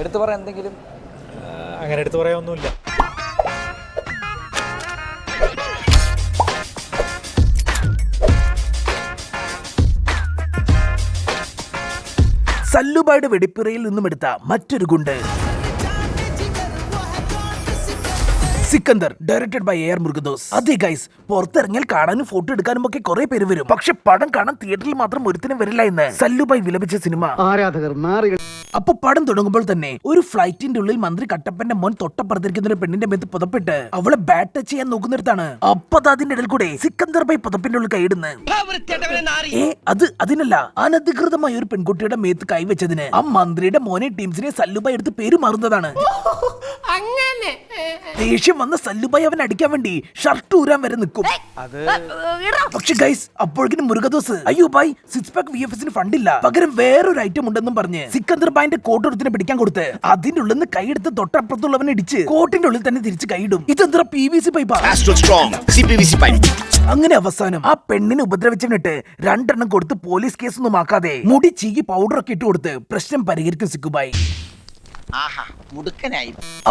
എടുത്തു പറയാൻ എന്തെങ്കിലും? അങ്ങനെ എടുത്തു പറയാനൊന്നുമില്ല. സല്ലുബായുടെ വെടിപ്പിറയിൽ നിന്നും എടുത്ത മറ്റൊരു ഗുണ്ട് Sikandar, directed by A R Murugadoss. അതെ ഗൈസ്, പുറത്തിറങ്ങിയാൽ കാണാനും ഫോട്ടോ എടുക്കാനും ഒക്കെ കുറെ പേര് വരും. പക്ഷെ പടം കാണാൻ തിയേറ്ററിൽ മാത്രം ഒരുത്തിനും വരില്ല എന്ന് സല്ലുബായ് വിലപിച്ച സിനിമ. ആരാധകർ നാറികൾ. അപ്പൊ പടം തുടങ്ങുമ്പോൾ തന്നെ ഒരു ഫ്ലൈറ്റിന്റെ ഉള്ളിൽ മന്ത്രി കട്ടപ്പന്റെ മോൻ തൊട്ടപ്പുറത്തിരിക്കുന്ന ഒരു പെണ്ണിന്റെ മേത്ത് പുതപ്പിട്ട് അവളെ ബാറ്റ് ടച്ച് ചെയ്യാൻ നോക്കുന്നിടത്താണ് അപ്പൊ അതിന്റെ ഇടയിൽ കൂടെ സിക്കന്ദർ ബൈ പുതപ്പിന്റെ ഉള്ളിൽ കൈയിടുന്നു. അതിനല്ല, അനധികൃതമായ ഒരു പെൺകുട്ടിയുടെ മേത്ത് കൈവച്ചതിന് ആ മന്ത്രിയുടെ മോനെ ടീംസിനെ സല്ലുബായ് എടുത്ത് പേര് മാറുന്നതാണ്. ദേഷ്യം വന്ന സല്ലുബായ് അവൻ അടിക്കാൻ വേണ്ടി ഷർട്ട് ഊരാൻ വരെ നിൽക്കും. പക്ഷെ ഗൈസ്, അപ്പോഴേക്കും മുരുകദോസ്, അയ്യോ ബായ്, സിക്സ് പാക്ക് VFXന് ഫണ്ടില്ല, പകരം വേറൊരു ഐറ്റം ഉണ്ടെന്നും പറഞ്ഞ് സിക്കന്ദർ ബായിന്റെ കോട്ട് ഒരുത്തിനെ പിടിക്കാൻ കൊടുത്ത് അതിന്റെ ഉള്ളിൽ നിന്ന് കൈയെടുത്ത് തൊട്ടപ്പുറത്തുള്ളവനെ ഇടിച്ച് കോട്ടിന്റെ ഉള്ളിൽ തന്നെ തിരിച്ച് കൈയിടും. ഇതെന്താ PVC പൈപ്പാ? അങ്ങനെ അവസാനം ആ പെണ്ണിനെ ഉപദ്രവിച്ചിട്ട് 2 എണ്ണം കൊടുത്ത് പോലീസ് കേസൊന്നും ആക്കാതെ മുടി ചീകി പൗഡർ ഒക്കെ ഇട്ട് കൊടുത്ത് പ്രശ്നം പരിഹരിക്കും സിക്കുബായ്.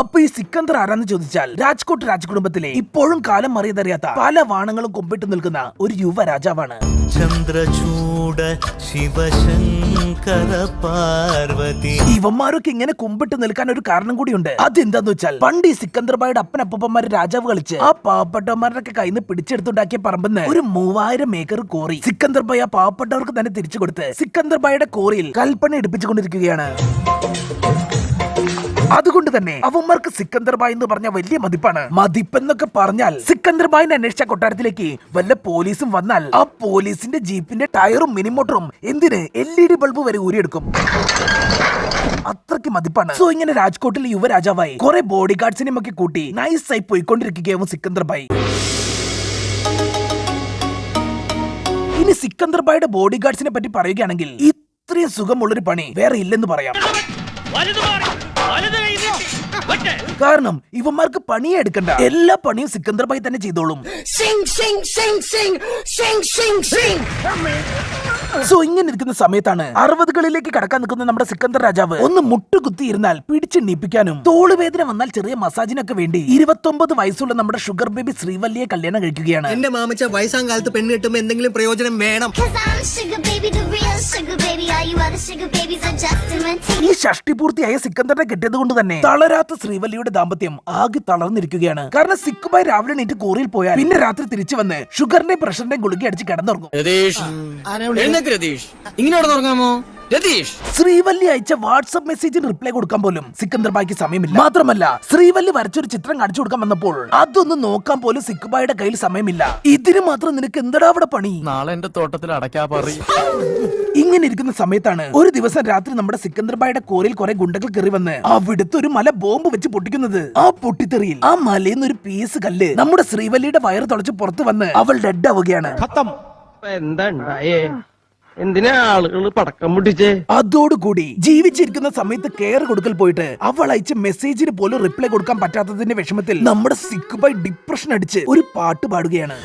അപ്പൊ ഈ സിക്കന്ദർ ആരാന്ന് ചോദിച്ചാൽ രാജ്കോട്ട് രാജകുടുംബത്തിലെ ഇപ്പോഴും കാലം മറിയതറിയാത്ത പല വാണങ്ങളും കൊമ്പിട്ട് നിൽക്കുന്ന ഒരു യുവ രാജാവാണ്. ചന്ദ്രചൂഡ ശിവശങ്കര പാർവതി. ഇവന്മാരൊക്കെ ഇങ്ങനെ കുമ്പിട്ട് നിൽക്കാൻ ഒരു കാരണം കൂടിയുണ്ട്. അതെന്താന്ന് വെച്ചാൽ പണ്ട് ഈ സിക്കന്ദർ ബായുടെ അപ്പനപ്പന്മാര് രാജാവ് കളിച്ച് ആ പാവപ്പെട്ടവന്മാരുടെ കയ്യിൽ നിന്ന് പിടിച്ചെടുത്തുണ്ടാക്കിയ പറമ്പെന്ന് ഒരു 3000 ഏക്കർ കോറി സിക്കന്ദർ ബായ് ആ പാവപ്പെട്ടവർക്ക് തന്നെ തിരിച്ചു കൊടുത്ത് സിക്കന്ദർ ബായുടെ കോറിയിൽ കൽപ്പന എടുപ്പിച്ചുകൊണ്ടിരിക്കുകയാണ്. അതുകൊണ്ട് തന്നെ അവന്മാർക്ക് സിക്കന്ദർ ബായ് എന്ന് പറഞ്ഞ വലിയ മതിപ്പാണ്. മതിപ്പെന്നൊക്കെ പറഞ്ഞാൽ സിക്കന്ദർ ബായിനെ അന്വേഷിച്ച കൊട്ടാരത്തിലേക്ക് വല്ല പോലീസും വന്നാൽ ആ പോലീസിന്റെ ജീപ്പിന്റെ ടയറും മിനിമോട്ടറും എന്തിന് LED ബൾബ് വരെ ഊരിയെടുക്കും. അത്രയ്ക്ക് മതിപ്പാണ്. സോ ഇങ്ങനെ രാജ്കോട്ടിലെ യുവരാജാവായി കുറെ ബോഡി ഗാർഡ്സിനെയും ഒക്കെ കൂട്ടി നൈസായി പോയിക്കൊണ്ടിരിക്കുകയാവും സിക്കന്ദർ ബായ്. ഇനി സിക്കന്ദർ ബായുടെ ബോഡി ഗാർഡ്സിനെ പറ്റി പറയുകയാണെങ്കിൽ ഇത്രയും സുഖമുള്ളൊരു പണി വേറെ ഇല്ലെന്ന് പറയാം. കാരണം ഇവന്മാർക്ക് പണിയെ എടുക്കണ്ട, എല്ലാ പണിയും സിക്കന്ദർ ബായ് തന്നെ ചെയ്തോളും. സോ ഇങ്ങനെ ഇരിക്കുന്ന സമയത്താണ് 60കളിലേക്ക് കടക്കാൻ നിൽക്കുന്ന നമ്മുടെ സിക്കന്ദർ രാജാവ് ഒന്ന് മുട്ടുകുത്തി ഇരുന്നാൽ പിടിച്ചെണ്ണിപ്പിക്കാനും തോളുവേദന വന്നാൽ ചെറിയ മസാജിനൊക്കെ വേണ്ടി 29 വയസ്സുള്ള നമ്മുടെ ഷുഗർ ബേബി ശ്രീവല്ലിയെ കല്യാണം കഴിക്കുകയാണ്. എന്റെ മാമച്ച വയസ്സാം കാലത്ത് പെണ്ണ് കിട്ടുമ്പോ എന്തെങ്കിലും പ്രയോജനം വേണം. ഈ ഷഷ്ടി പൂർത്തിയായ സിക്കന്ദറിനെ കിട്ടിയത് കൊണ്ട് തന്നെ തളരാത്ത ശ്രീവല്ലിയുടെ ദാമ്പത്യം ആകെ തളർന്നിരിക്കുകയാണ്. കാരണം സിക്കുബായ് രാവിലെ നീറ്റ് കോറിയിൽ പോയാൽ പിന്നെ രാത്രി തിരിച്ചു വന്ന് ഷുഗറിന്റെയും പ്രഷറിന്റെയും ഗുളിക അടിച്ച് കിടന്നുറങ്ങും. ഇങ്ങോട്ട് തുടങ്ങാമോ? ശ്രീവല്ലി അയച്ച വാട്സ്ആപ്പ് മെസ്സേജിന് റിപ്ലൈ കൊടുക്കാൻ പോലും സിക്കന്ദർ ബായ്ക്ക് സമയമില്ല. മാത്രമല്ല ശ്രീവല്ലി വരച്ചൊരു ചിത്രം കാണിച്ചു കൊടുക്കാൻ വന്നപ്പോൾ അതൊന്നും നോക്കാൻ പോലും സിക്കുബായുടെ കയ്യിൽ സമയമില്ല. ഇതിന് മാത്രം നിനക്ക് എന്തടാ അവിടെ പണി? നാളെ എന്റെ തോട്ടത്തിൽ അടയ്ക്കാ പറ. ഇങ്ങനെ ഇരിക്കുന്ന സമയത്താണ് ഒരു ദിവസം രാത്രി നമ്മുടെ സിക്കന്ദർ ബായുടെ കോറിയിൽ കുറെ ഗുണ്ടകൾ കയറി വന്ന് അവിടുത്തെ ഒരു മല ബോംബ് വെച്ച് പൊട്ടിക്കുന്നത്. ആ പൊട്ടിത്തെറിയിൽ ആ മലയിൽ നിന്ന് ഒരു പീസ് കല്ല് നമ്മുടെ ശ്രീവല്ലിയുടെ വയറ് തുളച്ച് പുറത്ത് വന്ന് അവൾ ഡെഡ് ആവുകയാണ്. എന്താ എന്തിനാ ആളുകൾ പടക്കം പൊട്ടിച്ചേ? അതോടുകൂടി ജീവിച്ചിരിക്കുന്ന സമയത്ത് കെയർ കൊടുക്കൽ പോയിട്ട് അവൾ അയച്ച മെസ്സേജിന് പോലും റിപ്ലൈ കൊടുക്കാൻ പറ്റാത്തതിന്റെ വിഷമത്തിൽ നമ്മുടെ സിക്കുബായ് ഡിപ്രഷൻ അടിച്ച് ഒരു പാട്ട് പാടുകയാണ്.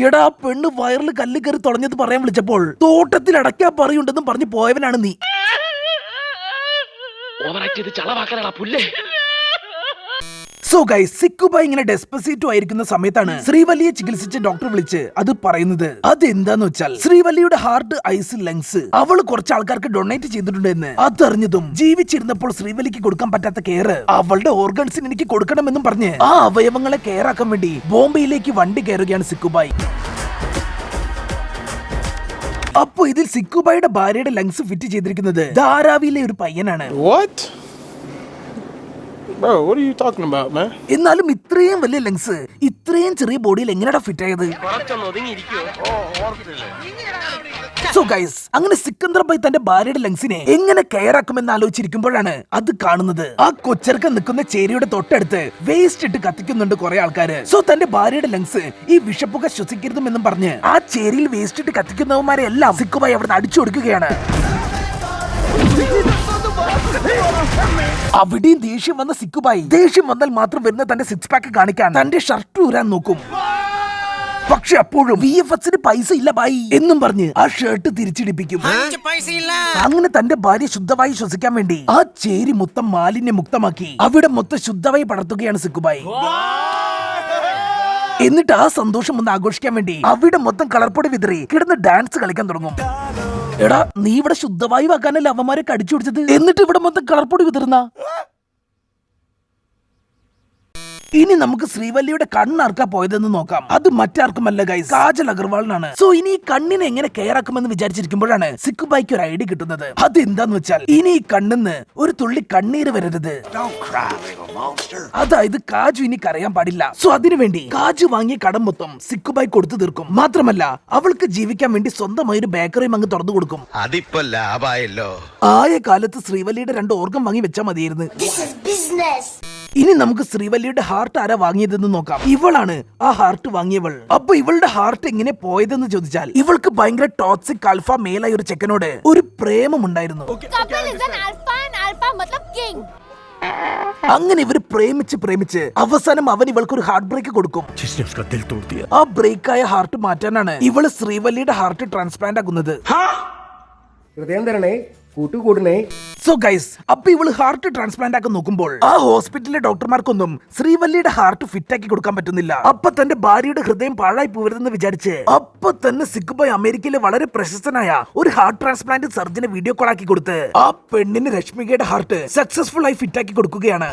എടാ പെണ്ണ് വയറിൽ കല്ല് കയറി തുടങ്ങിയത് പറയാൻ വിളിച്ചപ്പോൾ തോട്ടത്തിൽ അടയ്ക്കാ പറയുണ്ടെന്നും പറഞ്ഞു പോയവനാണ് നീ. സോ ഗൈസ്, സിക്കുബായ് ഇങ്ങനെ ഡെസ്പസീറ്റോ ആയിരിക്കുന്ന സമയത്താണ് ശ്രീവല്ലിയെ ചികിത്സിച്ച ഡോക്ടർ വിളിച്ച് അത് പറയുന്നത്. അതെന്താന്ന് വെച്ചാൽ ശ്രീവല്ലിയുടെ ഹാർട്ട്, ഐസ്, ലങ്സ് അവള് കുറച്ച് ആൾക്കാർക്ക് ഡൊണേറ്റ് ചെയ്തിട്ടുണ്ട് എന്ന് അതറിഞ്ഞതും ജീവിച്ചിരുന്നപ്പോൾ ശ്രീവല്ലിക്ക് കൊടുക്കാൻ പറ്റാത്ത കെയർ അവളുടെ ഓർഗൻസിന് എനിക്ക് കൊടുക്കണമെന്നും പറഞ്ഞ് ആ അവയവങ്ങളെ കെയർ ആക്കാൻ വേണ്ടി ബോംബെയിലേക്ക് വണ്ടി കയറുകയാണ് സിക്കുബായ്. അപ്പൊ ഇതിൽ സിക്കുബായുടെ ഭാര്യയുടെ ലങ്സ് ഫിറ്റ് ചെയ്തിരിക്കുന്നത് ധാരാവിയിലെ ഒരു പയ്യനാണ്. Bro, what are you talking about, man? എന്നാലും ഇത്രയും വലിയ ലങ്സ് ഇത്രയും ചെറിയ ബോഡിയിൽ എങ്ങനെയാ ഫിറ്റ് ആയത്? സോ ഗൈസ്, അങ്ങനെ സിക്കന്ദർ ബായ് തന്റെ ഭാര്യയുടെ ലങ്സിനെ എങ്ങനെ കെയർ ആക്കുമെന്ന് ആലോചിച്ചിരിക്കുമ്പോഴാണ് അത് കാണുന്നത്. ആ കൊച്ചർക്കം നിൽക്കുന്ന ചേരിയുടെ തൊട്ടടുത്ത് വേസ്റ്റ് ഇട്ട് കത്തിക്കുന്നുണ്ട് കുറെ ആൾക്കാര്. സോ തന്റെ ഭാര്യയുടെ ലങ്സ് ഈ വിഷപ്പുക ശ്വസിക്കരുതെന്നും പറഞ്ഞ് ആ ചേരിയിൽ വേസ്റ്റ് ഇട്ട് കത്തിക്കുന്നവന്മാരെ എല്ലാം സിക്കുബായ് അവിടെ അടിച്ചു കൊടുക്കുകയാണ്. അവിടെയും ദേഷ്യം വന്ന സിക്കുബായ് ദേഷ്യം വന്നാൽ മാത്രം വരുന്ന തന്റെ സിക്സ് പാക്ക് കാണിക്കാൻ തന്റെ ഷർട്ട് ഊരാൻ നോക്കും. പക്ഷെ അപ്പോഴും VFXന് പൈസ ഇല്ല ബായി എന്നും പറഞ്ഞ് ആ ഷർട്ട് തിരിച്ചിടിപ്പിക്കും. അങ്ങനെ തന്റെ ഭാര്യ ശുദ്ധവായു ശ്വസിക്കാൻ വേണ്ടി ആ ചേരി മൊത്തം മാലിന്യ മുക്തമാക്കി അവിടെ മൊത്തം ശുദ്ധവായു പടർത്തുകയാണ് സിക്കുബായി. എന്നിട്ട് ആ സന്തോഷം ഒന്ന് ആഘോഷിക്കാൻ വേണ്ടി അവിടെ മൊത്തം കളർപ്പൊടി വിതറി കിടന്ന് ഡാൻസ് കളിക്കാൻ തുടങ്ങും. എടാ, നീ ഇവിടെ ശുദ്ധവായു ആക്കാനല്ലേ അവന്മാരെ കടിച്ചു പിടിച്ചത്, എന്നിട്ട് ഇവിടെ മൊത്തം കളർപ്പൊടി വിതറുന്ന. ഇനി നമുക്ക് ശ്രീവല്ലിയുടെ കണ്ണാർക്കാ പോയതെന്ന് നോക്കാം. അത് മറ്റാർക്കുമല്ല ഗൈസ്, കാജൽ അഗർവാളിനാണ്. സോ ഇനി ഈ കണ്ണിനെ എങ്ങനെ കെയർ ആക്കുമെന്ന് വിചാരിച്ചിരിക്കുമ്പോഴാണ് സിക്കുബായിക്ക് ഒരു ഐഡിയ കിട്ടുന്നത്. അതെന്താന്ന് വെച്ചാൽ ഇനി ഈ കണ്ണിന്ന് ഒരു തുള്ളി കണ്ണീര് വരരുത്. അതായത് കാജു ഇനി കരയാൻ പാടില്ല. സോ അതിനുവേണ്ടി കാജു വാങ്ങിയ കടം മൊത്തം സിക്കുബായി കൊടുത്തു തീർക്കും. മാത്രമല്ല അവൾക്ക് ജീവിക്കാൻ വേണ്ടി സ്വന്തമായി ഒരു ബേക്കറിയും അങ്ങ് തുറന്നു കൊടുക്കും. അതിപ്പോ ലാഭായല്ലോ. ആയ കാലത്ത് ശ്രീവല്ലിയുടെ 2 ഓർഗൻ വാങ്ങി വെച്ചാൽ മതിയായിരുന്നു. ഇനി നമുക്ക് ശ്രീവല്ലിയുടെ ഹാർട്ട് ആരാ വാങ്ങിയതെന്ന് നോക്കാം. ഇവളാണ് ആ ഹാർട്ട് വാങ്ങിയവൾ. അപ്പൊ ഇവളുടെ ഹാർട്ട് എങ്ങനെ പോയതെന്ന് ചോദിച്ചാൽ ഇവൾക്ക് ഭയങ്കര ടോക്സിക് ആൽഫ മേലായ ഒരു ചെക്കനോട് ഒരു പ്രേമമുണ്ടായിരുന്നു. അങ്ങനെ ഇവര് പ്രേമിച്ച് അവസാനം അവൻ ഇവൾക്ക് ഒരു ഹാർട്ട് ബ്രേക്ക് കൊടുക്കും. ആ ബ്രേക്കായ ഹാർട്ട് മാറ്റാനാണ് ഇവള് ശ്രീവല്ലിയുടെ ഹാർട്ട് ട്രാൻസ്പ്ലാന്റ് ആക്കുന്നത്. ഹൃദയം തരണേ, കൂട്ടുകൂടണേ. സോ ഗൈസ്, അപ്പൊ ഇവള് ഹാർട്ട് ട്രാൻസ്പ്ലാന്റ് ആക്കി നോക്കുമ്പോൾ ആ ഹോസ്പിറ്റലിലെ ഡോക്ടർമാർക്കൊന്നും ശ്രീവല്ലിയുടെ ഹാർട്ട് ഫിറ്റ് ആക്കി കൊടുക്കാൻ പറ്റുന്നില്ല. അപ്പൊ തന്റെ ഭാര്യയുടെ ഹൃദയം പാഴായി പോകരുതെന്ന് വിചാരിച്ച് അപ്പൊ തന്നെ സിക്കുബായ് അമേരിക്കയിലെ വളരെ പ്രശസ്തനായ ഒരു ഹാർട്ട് ട്രാൻസ്പ്ലാന്റ് സർജനെ വീഡിയോ കോൾ ആക്കി കൊടുത്ത് ആ പെണ്ണിന് രശ്മികയുടെ ഹാർട്ട് സക്സസ്ഫുൾ ആയി ഫിറ്റ് ആക്കി കൊടുക്കുകയാണ്.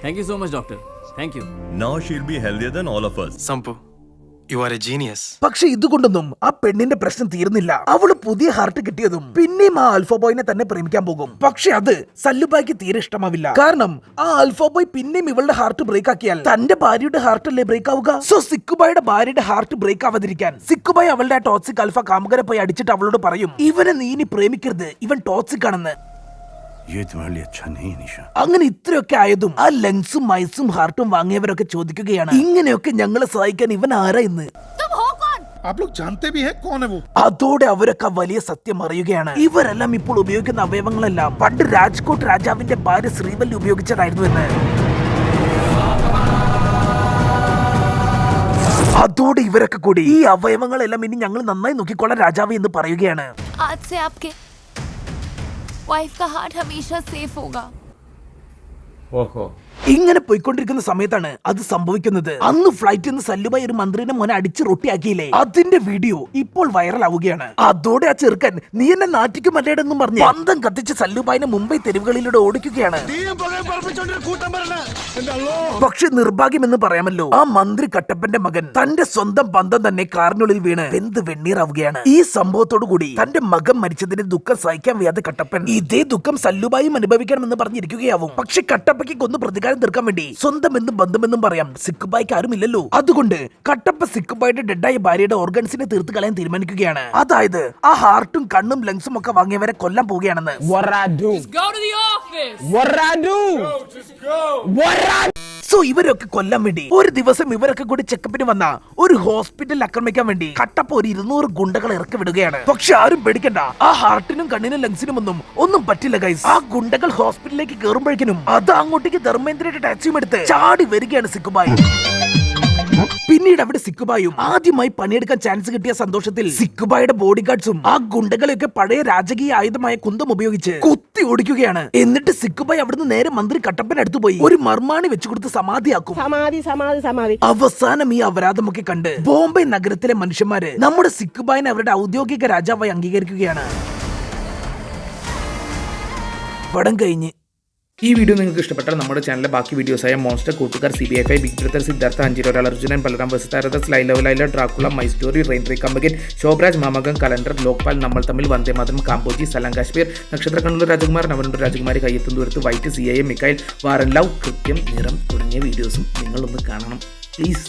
Thank you so much, doctor. Thank you. Now she'll be healthier than all of us. Sampu, you are a genius. പക്ഷെ ഇതുകൊണ്ടൊന്നും ആ പെണ്ണിന്റെ പ്രശ്നം തീർന്നില്ല. അവള് പുതിയ ഹാർട്ട് കിട്ടിയതും പിന്നെയും ആ ആൽഫ ബോയിനെ തന്നെ പ്രേമിക്കാൻ പോകും. പക്ഷെ അത് സല്ലുബായിക്ക് തീരെ ഇഷ്ടമാവില്ല. കാരണം ആ ആൽഫ ബോയ് പിന്നെയും ഇവളുടെ ഹാർട്ട് ബ്രേക്ക് ആക്കിയാൽ തന്റെ ഭാര്യയുടെ ഹാർട്ട് അല്ലേ ബ്രേക്ക് ആവുക. സോ സിക്കുബായുടെ ഭാര്യയുടെ ഹാർട്ട് ബ്രേക്ക് ആവാതിരിക്കാൻ സിക്കുബായ് അവളുടെ ആ ടോക്സിക് ആൽഫ കാമുകരെ പോയി അടിച്ചിട്ട് അവളോട് പറയും, ഇവനെ നീ ഇനി പ്രേമിക്കരുത്, ഇവൻ ടോക്സിക് ആണെന്ന്. അങ്ങനെ ഇത്രയൊക്കെ ആയതും ആ ലങ്സും മൈസും ഹാർട്ടും വാങ്ങിയവരൊക്കെ ചോദിക്കുകയാണ്, ഇങ്ങനെയൊക്കെ ഞങ്ങളെ സഹായിക്കാൻ ഇവൻ ആരാ എന്ന്. അതോടെ അവരൊക്കെ വലിയ സത്യം അറിയുകയാണ്. ഇവരെല്ലാം ഇപ്പോൾ ഉപയോഗിക്കുന്ന അവയവങ്ങളെല്ലാം പണ്ട് രാജ്കോട്ട് രാജാവിന്റെ ഭാര്യ ശ്രീവല്ലി ഉപയോഗിച്ചതായിരുന്നു എന്ന്. അതോടെ ഇവരൊക്കെ കൂടി ഈ അവയവങ്ങളെല്ലാം ഇനി ഞങ്ങൾ നന്നായി നോക്കിക്കൊള്ളാൻ രാജാവ് എന്ന് പറയുകയാണ്. वाइफ का हार्ट हमेशा सेफ होगा. ഇങ്ങനെ പോയിക്കൊണ്ടിരിക്കുന്ന സമയത്താണ് അത് സംഭവിക്കുന്നത്. അന്ന് ഫ്ലൈറ്റിൽ നിന്ന് സല്ലുബായി ഒരു മന്ത്രിനെ മോനെ അടിച്ച് റൊട്ടിയാക്കിയില്ലേ, അതിന്റെ വീഡിയോ ഇപ്പോൾ വൈറൽ ആവുകയാണ്. അതോടെ ആ ചെറുക്കൻ നീ എന്നെ നാട്ടിക്കുമല്ലേടെന്നും പറഞ്ഞ് പന്തം കത്തിച്ച് സല്ലുബായിനെ മുംബൈ തെരുവുകളിലൂടെ ഓടിക്കുകയാണ്. പക്ഷെ നിർഭാഗ്യമെന്ന് പറയാമല്ലോ, ആ മന്ത്രി കട്ടപ്പന്റെ മകൻ തന്റെ സ്വന്തം പന്തം തന്നെ കാറിനുള്ളിൽ വീണ് വെന്ത് വെണ്ണീറാവുകയാണ്. ഈ സംഭവത്തോടു കൂടി തന്റെ മകൻ മരിച്ചതിന്റെ ദുഃഖം സഹിക്കാൻ വയ്യാതെ കട്ടപ്പൻ ഇതേ ദുഃഖം സല്ലുബായും അനുഭവിക്കണമെന്ന് പറഞ്ഞിരിക്കുകയാവും. പക്ഷെ കട്ടപ്പയ്ക്ക് കൊന്ന് പ്രതികാരം തീർക്കാൻ വേണ്ടി സ്വന്തം എന്നും ബന്ധമെന്നും പറയാം സിക്കുബായിക്ക് ആരുമില്ലല്ലോ. അതുകൊണ്ട് കട്ടപ്പ സിക്കുബായുടെ ഡെഡായ ഭാര്യയുടെ ഓർഗൻസിനെ തീർത്ത് കളയാൻ തീരുമാനിക്കുകയാണ്. അതായത് ആ ഹാർട്ടും കണ്ണും ലങ്സും ഒക്കെ വാങ്ങിയവരെ കൊല്ലാൻ പോവുകയാണെന്ന്. സോ ഇവരൊക്കെ കൊല്ലാൻ വേണ്ടി ഒരു ദിവസം ഇവരൊക്കെ കൂടി ചെക്കപ്പിന് വന്ന ഒരു ഹോസ്പിറ്റലിൽ ആക്രമിക്കാൻ വേണ്ടി കട്ടപ്പ ഒരു 200 ഗുണ്ടകളെ ഇറക്കി വിടുകയാണ്. പക്ഷെ ആരും പേടിക്കണ്ട, ആ ഹാർട്ടിനും കണ്ണിനും ലങ്സിനും ഒന്നും പറ്റില്ല ഗൈസ്. ആ ഗുണ്ടകൾ ഹോസ്പിറ്റലിലേക്ക് കയറുമ്പോഴേക്കും അത് അങ്ങോട്ടേക്ക് ധർമ്മേന്ദ്രയുടെ ടാക്സിയും എടുത്ത് ചാടി വരികയാണ് സിക്കുബായി. പിന്നീട് അവിടെ സിക്കുബായും ആദ്യമായി പണിയെടുക്കാൻ ചാൻസ് കിട്ടിയ സന്തോഷത്തിൽ സിക്കുബായുടെ ബോഡി ഗാർഡ്സും ആ ഗുണ്ടകളെയൊക്കെ പഴയ രാജകീയ ആയുധമായ കുന്തം ഉപയോഗിച്ച് കുത്തി ഓടിക്കുകയാണ്. എന്നിട്ട് സിക്കുബായി അവിടുന്ന് നേരെ മന്ത്രി കട്ടപ്പൻ അടുത്ത് പോയി ഒരു മർമാണി വെച്ചുകൊടുത്ത് സമാധിയാക്കും. അവസാനം ഈ അപരാധമൊക്കെ കണ്ട് ബോംബെ നഗരത്തിലെ മനുഷ്യന്മാര് നമ്മുടെ സിക്കുബായിനെ അവരുടെ ഔദ്യോഗിക രാജാവായി അംഗീകരിക്കുകയാണ്. പടം കഴിഞ്ഞ് ഈ വീഡിയോ നിങ്ങൾക്ക് ഇഷ്ടപ്പെട്ടാൽ നമ്മുടെ ചാനലിലെ ബാക്കി വീഡിയോസായ മോൺസ്റ്റർ, കൂട്ടുകാർ, CBI5, ബിഗ് ബ്രദർ, സിദ്ധാർത്ഥ, അഞ്ചിരോ, അർജുനൻ, ബലറാം, വസുതാരദ, Laila, Dracula, my story, rain കമ്പകൻ, ശോഭരാജ്, മാമകം, കലണ്ടർ, ലോക്പാൽ, നമ്മൾ തമ്മിൽ, വന്ദേ മാതരം, കാമ്പോജി, സലാം കാശ്മീർ, നക്ഷത്ര കണ്ണൂർ രാജകുമാർ, നവനൂർ രാജകുമാരി, കയ്യെത്തും ദൂരത്ത്, വൈറ്റ്, CIA, മിക്കായിൽ, വാറൻ ലവ്, കൃത്യം, നിറം തുടങ്ങിയ വീഡിയോസും നിങ്ങളൊന്ന് കാണണം പ്ലീസ്.